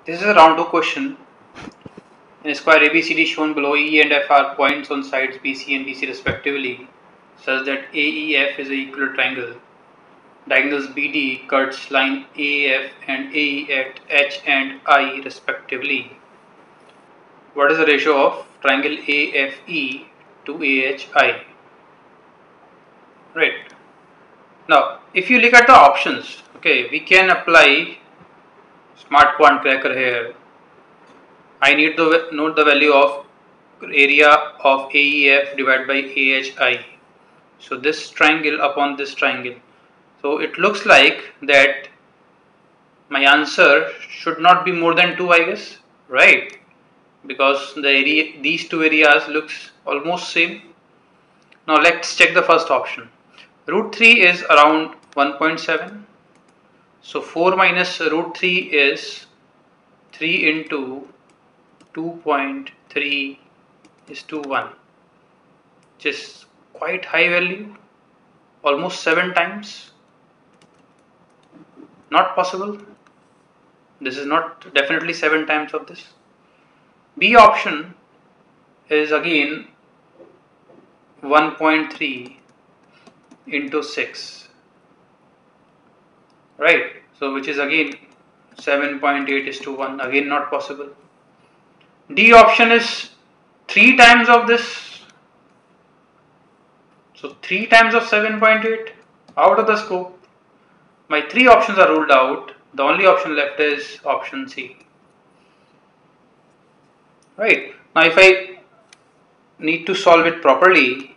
This is a round 2 question. In a square ABCD shown below, E and F are points on sides BC and DC respectively, such that AEF is an equilateral triangle. Diagonals BD cuts line AF and AE at H and I respectively. What is the ratio of triangle AFE to AHI? Right. Now, if you look at the options, okay, we can apply smart quant cracker here. I need to note the value of area of AEF divided by AHI. So this triangle upon this triangle. So it looks like that my answer should not be more than 2, I guess, right? Because the area, these two areas looks almost same. Now let's check the first option. Root 3 is around 1.7. So 4 minus root 3 is 3 into 2.3 is to 1, which is quite high value, almost 7 times. Not possible. This is not definitely 7 times of this. B option is again 1.3 into 6, right? So which is again 7.8 is to 1, again not possible. D option is 3 times of this. So 3 times of 7.8, out of the scope. My 3 options are ruled out. The only option left is option C. Right. Now if I need to solve it properly,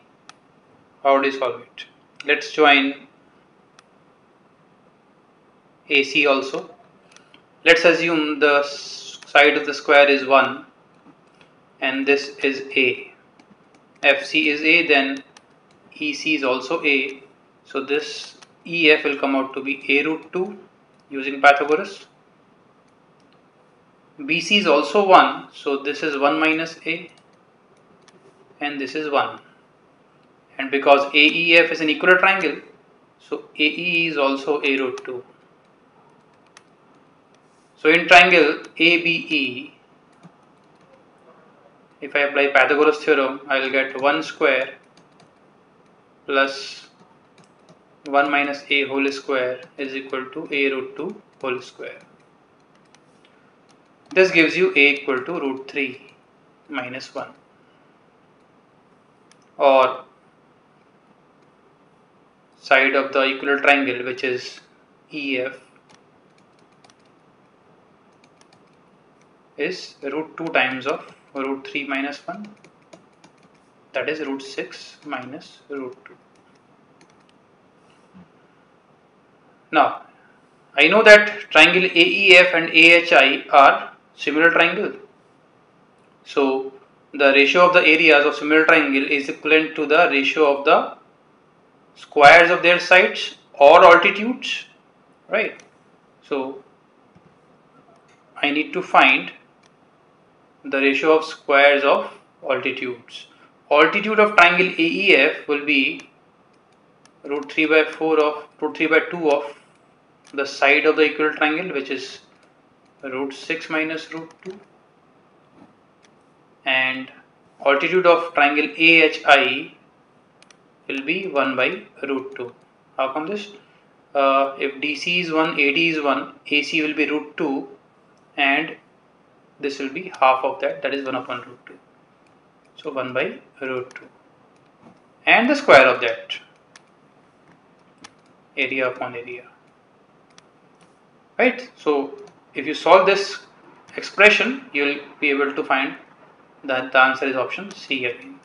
how do you solve it? Let's join AC also. Let's assume the side of the square is 1 and this is A. FC is A, then EC is also A. So this EF will come out to be A root 2 using Pythagoras. BC is also 1, so this is 1 minus A and this is 1. And because AEF is an equilateral triangle, so AE is also A root 2. So in triangle ABE, if I apply Pythagoras theorem, I will get 1 square plus 1 minus A whole square is equal to A root 2 whole square. This gives you A equal to root 3 minus 1, or side of the equilateral triangle, which is EF, is root 2 times of root 3 minus 1, that is root 6 minus root 2. Now I know that triangle AEF and AHI are similar triangle. So the ratio of the areas of similar triangle is equivalent to the ratio of the squares of their sides or altitudes, right? So I need to find the ratio of squares of altitudes. Altitude of triangle AEF will be root 3 by 4 of root 3 by 2 of the side of the equilateral triangle, which is root 6 minus root 2, and altitude of triangle AHI will be 1 by root 2. How come this? If DC is 1, AD is 1, AC will be root 2, and this will be half of that, that is 1 upon root 2. So 1 by root 2, and the square of that, area upon area, right? So if you solve this expression, you will be able to find that the answer is option C again.